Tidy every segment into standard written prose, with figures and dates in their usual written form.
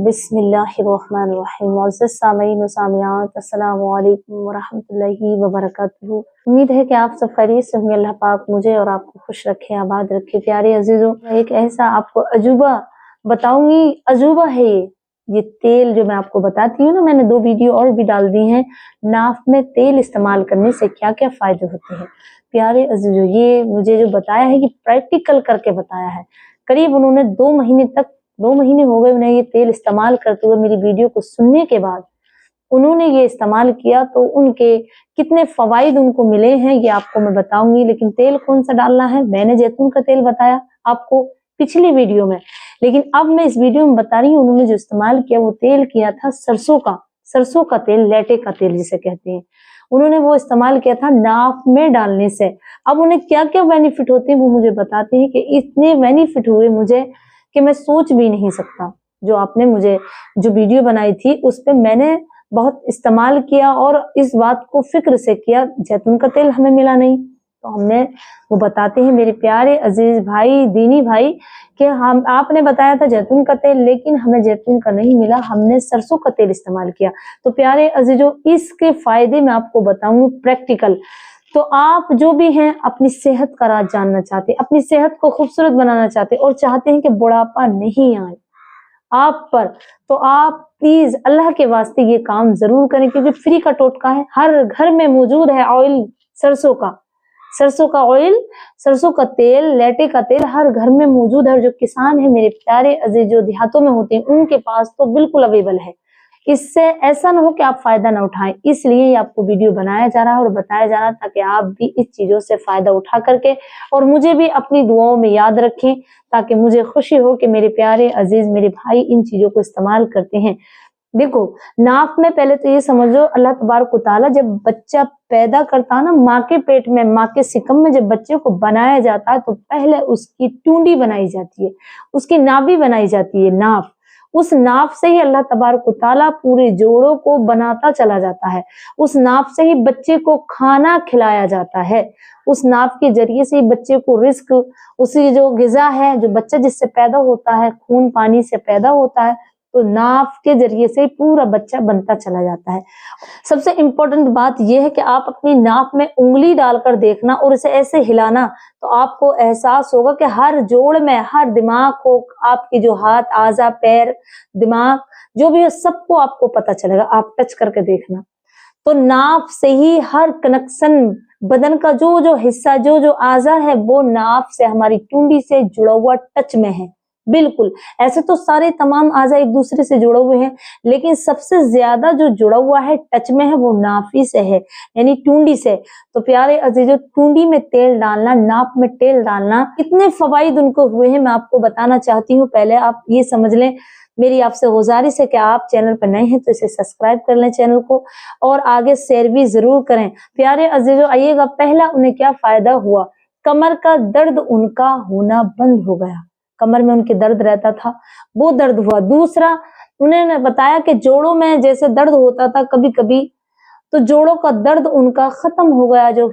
बिस्मिल्लाहिर्रहमानिर्रहीम। मुअज़्ज़ज़ सामीईन व सामियात, अस्सलामु अलैकुम व रहमतुल्लाहि व बरकातुहू। उम्मीद है कि आप सब खैरियत से होंगे। अल्लाह पाक मुझे और आपको खुश रखे, आबाद रखे। प्यारे अजीजों, एक ऐसा आपको अजूबा बताऊंगी। अजूबा है ये तेल जो मैं आपको बताती हूँ ना, मैंने 2 वीडियो और भी डाल दी हैं। नाफ में तेल इस्तेमाल करने से क्या क्या फायदे होते हैं। प्यारे अजीजों, ये मुझे जो बताया है, ये प्रैक्टिकल करके बताया है। करीब उन्होंने 2 महीने हो गए उन्हें ये तेल इस्तेमाल करते हुए। मेरी वीडियो को सुनने के बाद उन्होंने ये इस्तेमाल किया तो उनके कितने फवाइद उनको मिले हैं ये आपको मैं बताऊंगी। लेकिन तेल कौन सा डालना है, मैंने जैतून का तेल बताया आपको पिछली वीडियो में, लेकिन अब मैं इस वीडियो में बता रही हूँ उन्होंने जो इस्तेमाल किया वो तेल किया था सरसों का तेल, लेटे का तेल जिसे कहते हैं। उन्होंने वो इस्तेमाल किया था नाफ में डालने से। अब उन्हें क्या क्या बेनिफिट होते हैं वो मुझे बताते हैं कि इतने बेनिफिट हुए मुझे कि मैं सोच भी नहीं सकता। जो आपने मुझे जो वीडियो बनाई थी उस पे मैंने बहुत इस्तेमाल किया और इस बात को फिक्र से किया। जैतून का तेल हमें मिला नहीं तो हमने वो बताते हैं मेरे प्यारे अजीज भाई, दीनी भाई, कि हम आपने बताया था जैतून का तेल, लेकिन हमें जैतून का नहीं मिला, हमने सरसों का तेल इस्तेमाल किया। तो प्यारे अजीजों, इसके फायदे मैं आपको बताऊंगी प्रैक्टिकल। तो आप जो भी हैं अपनी सेहत का राज जानना चाहते, अपनी सेहत को खूबसूरत बनाना चाहते और चाहते हैं कि बुढ़ापा नहीं आए आप पर, तो आप प्लीज अल्लाह के वास्ते ये काम जरूर करें, क्योंकि फ्री का टोटका है। हर घर में मौजूद है ऑयल सरसों का ऑयल, सरसों का तेल, लेटे का तेल हर घर में मौजूद है। और जो किसान है मेरे प्यारे अजीज, जो देहातों में होते हैं, उनके पास तो बिल्कुल अवेलेबल है। इससे ऐसा ना हो कि आप फायदा ना उठाएं, इसलिए ये आपको वीडियो बनाया जा रहा है और बताया जा रहा है ताकि आप भी इस चीजों से फायदा उठा करके और मुझे भी अपनी दुआओं में याद रखें, ताकि मुझे खुशी हो कि मेरे प्यारे अजीज, मेरे भाई इन चीजों को इस्तेमाल करते हैं। देखो, नाफ में पहले तो ये समझो, अल्लाह तबारक व तआला जब बच्चा पैदा करता है ना, माँ के पेट में, माँ के सिकम में जब बच्चे को बनाया जाता है तो पहले उसकी टूंडी बनाई जाती है, उसकी नाभि बनाई जाती है, नाफ। उस नाफ से ही अल्लाह तबारक व तआला पूरे जोड़ों को बनाता चला जाता है। उस नाफ से ही बच्चे को खाना खिलाया जाता है। उस नाफ के जरिए से ही बच्चे को रिस्क, उसी जो गिजा है, जो बच्चा जिससे पैदा होता है, खून पानी से पैदा होता है, तो नाफ के जरिए से पूरा बच्चा बनता चला जाता है। सबसे इम्पोर्टेंट बात यह है कि आप अपनी नाफ में उंगली डालकर देखना और इसे ऐसे हिलाना, तो आपको एहसास होगा कि हर जोड़ में, हर दिमाग को, आपकी जो हाथ, आजा, पैर, दिमाग जो भी है, सबको आपको पता चलेगा। आप टच करके देखना, तो नाफ से ही हर कनेक्शन, बदन का जो जो हिस्सा, जो जो आजा है, वो नाफ से, हमारी टुंडी से जुड़ा हुआ टच में है। बिल्कुल, ऐसे तो सारे तमाम आजा एक दूसरे से जुड़े हुए हैं, लेकिन सबसे ज्यादा जो जुड़ा हुआ है, टच में है, वो नाफी से है, यानी टुंडी से। तो प्यारे अजीजों, टुंडी में तेल डालना, नाप में तेल डालना, कितने फवाइद उनको हुए हैं मैं आपको बताना चाहती हूँ। पहले आप ये समझ लें, मेरी आपसे गुजारिश है कि आप चैनल पर नए हैं तो इसे सब्सक्राइब कर लें चैनल को, और आगे शेयर भी जरूर करें। प्यारे अजीजों, आइएगा, पहला उन्हें क्या फायदा हुआ, कमर का दर्द उनका होना बंद हो गया। कमर में उनके दर्द रहता था, वो दर्द हुआ। दूसरा, उन्होंने बताया कि जोड़ों में जैसे दर्द होता था कभी कभी, तो जोड़ों का दर्द उनका खत्म हो गया। जो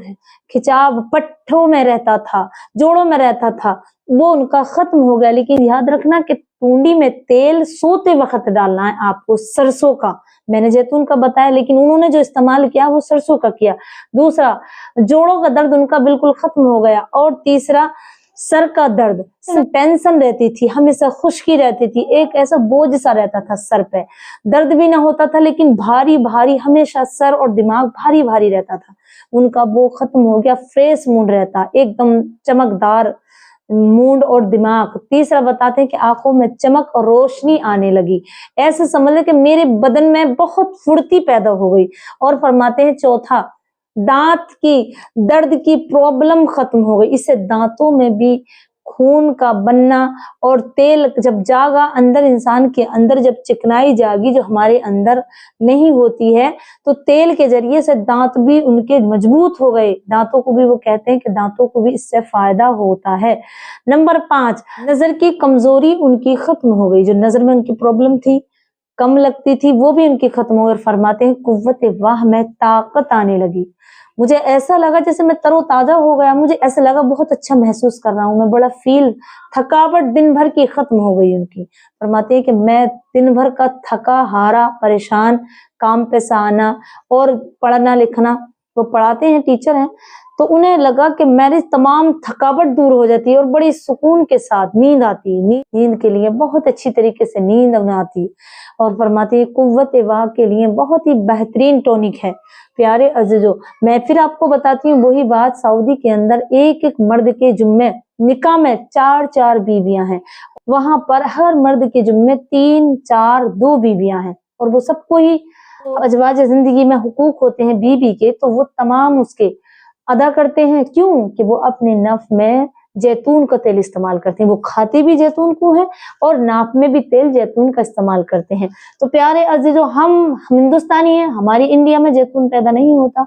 खिंचाव पट्ठों में रहता था, जोड़ों में रहता था, वो उनका खत्म हो गया। लेकिन याद रखना कि टूंडी में तेल सोते वक्त डालना है आपको, सरसों का। मैंने जैतून का बताया, लेकिन उन्होंने जो इस्तेमाल किया वो सरसों का किया। दूसरा, जोड़ों का दर्द उनका बिल्कुल खत्म हो गया। और तीसरा, सर का दर्द, टेंशन रहती थी, हमेशा खुश्की रहती थी, एक ऐसा बोझ सा रहता था सर पे, दर्द भी ना होता था लेकिन भारी भारी, हमेशा सर और दिमाग भारी भारी रहता था, उनका वो खत्म हो गया। फ्रेश मूड रहता, एकदम चमकदार मूड और दिमाग। तीसरा बताते हैं कि आंखों में चमक और रोशनी आने लगी, ऐसे समझ ले कि मेरे बदन में बहुत फुर्ती पैदा हो गई। और फरमाते हैं चौथा, दांत की दर्द की प्रॉब्लम खत्म हो गई। इससे दांतों में भी खून का बनना, और तेल जब जागा अंदर, इंसान के अंदर जब चिकनाई जागी जो हमारे अंदर नहीं होती है, तो तेल के जरिए से दांत भी उनके मजबूत हो गए। दांतों को भी, वो कहते हैं कि दांतों को भी इससे फायदा होता है। नंबर 5, नजर की कमजोरी उनकी खत्म हो गई। जो नजर में उनकी प्रॉब्लम थी, कम लगती थी, वो भी उनकी खत्म हो गई। फरमाते हैं कुव्वत वाह में ताकत आने लगी, मुझे ऐसा लगा जैसे मैं तरोताजा हो गया, मुझे ऐसा लगा बहुत अच्छा महसूस कर रहा हूँ मैं, बड़ा फील, थकावट दिन भर की खत्म हो गई उनकी। फरमाते हैं कि मैं दिन भर का थका हारा परेशान, काम पे से आना और पढ़ना लिखना, वो पढ़ाते हैं, टीचर हैं, तो उन्हें लगा कि मेरी तमाम थकावट दूर हो जाती है और बड़ी सुकून के साथ नींद आती है। नींद के लिए बहुत अच्छी तरीके से नींद आती और फरमाती है कुव्वत वाह के लिए बहुत ही बेहतरीन टॉनिक है। प्यारे अजीजों, मैं फिर आपको बताती हूँ वही बात, सऊदी के अंदर एक एक मर्द के जुम्मे निकाह में 4-4 बीवियां हैं, वहां पर हर मर्द के जुम्मे 3-4-2 बीवियां हैं और वो सबको ही अजवाज जिंदगी में हुकूक होते हैं बीबी के, तो वो तमाम उसके अदा करते हैं। क्यों? कि वो अपने नफ में जैतून का तेल इस्तेमाल करते हैं, वो खाते भी जैतून को है और नाप में भी तेल जैतून का इस्तेमाल करते हैं। तो प्यारे अजीजों, हम हिंदुस्तानी हैं, हमारी इंडिया में जैतून पैदा नहीं होता,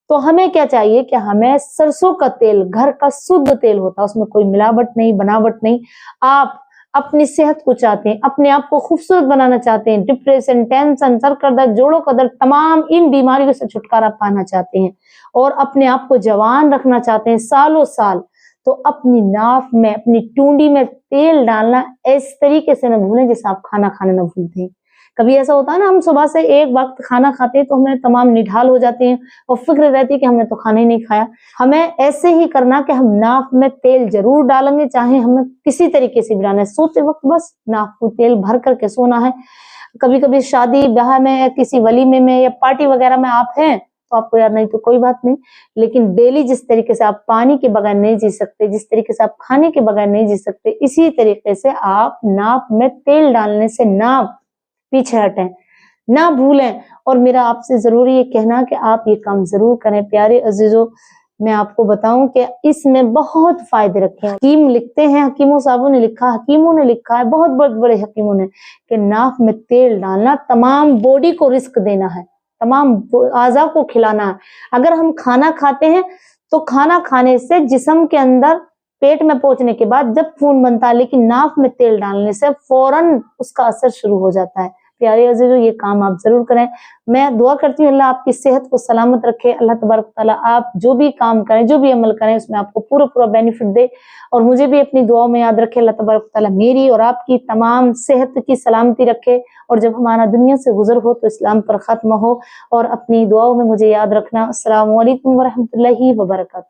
तो हमें क्या चाहिए कि हमें सरसों का तेल, घर का शुद्ध तेल होता है, उसमें कोई मिलावट नहीं, बनावट नहीं। आप अपनी सेहत को चाहते हैं, अपने आप को खूबसूरत बनाना चाहते हैं, डिप्रेशन, टेंशन, सर का दर्द, जोड़ों का दर्द, तमाम इन बीमारियों से छुटकारा पाना चाहते हैं और अपने आप को जवान रखना चाहते हैं सालों साल, तो अपनी नाफ में, अपनी टूंडी में तेल डालना इस तरीके से न भूलें जैसे आप खाना खाना न भूलते हैं। कभी ऐसा होता है ना, हम सुबह से एक वक्त खाना खाते हैं तो हमें तमाम निढाल हो जाते हैं और फिक्र रहती है कि हमने तो खाना ही नहीं खाया। हमें ऐसे ही करना कि हम नाक में तेल जरूर डालेंगे, चाहे हमें किसी तरीके से भी डालना है, सोते वक्त बस नाक को तेल भर करके सोना है। कभी कभी शादी ब्याह में या किसी वलीमे में या पार्टी वगैरह में आप हैं तो आपको याद नहीं तो कोई बात नहीं, लेकिन डेली जिस तरीके से आप पानी के बगैर नहीं जी सकते, जिस तरीके से आप खाने के बगैर नहीं जी सकते, इसी तरीके से आप नाक में तेल डालने से ना पीछे हटें, ना भूलें। और मेरा आपसे जरूरी ये कहना कि आप ये काम जरूर करें। प्यारे अजीजों, मैं आपको बताऊं कि इसमें बहुत फायदे रखे हैं। हकीम लिखते हैं, हकीमों साहबों ने लिखा, हकीमों ने लिखा है, बहुत बड़े बड़े हकीमों ने, कि नाक में तेल डालना तमाम बॉडी को रिस्क देना है, तमाम आज़ा को खिलाना है। अगर हम खाना खाते हैं तो खाना खाने से जिस्म के अंदर पेट में पहुंचने के बाद जब खून बनता है, लेकिन नाक में तेल डालने से फौरन उसका असर शुरू हो जाता है। प्यारे अजीजों, ये काम आप जरूर करें। मैं दुआ करती हूँ अल्लाह आपकी सेहत को सलामत रखे। अल्लाह तबारक तआला आप जो भी काम करें, जो भी अमल करें, उसमें आपको पूरा पूरा बेनिफिट दे और मुझे भी अपनी दुआओं में याद रखे। अल्लाह तबारक तआला मेरी और आपकी तमाम सेहत की सलामती रखे और जब हमारा दुनिया से गुजर हो तो इस्लाम पर खत्म हो। और अपनी दुआओं में मुझे याद रखना। अस्सलामु अलैकुम व रहमतुल्लाहि व बरकातहू।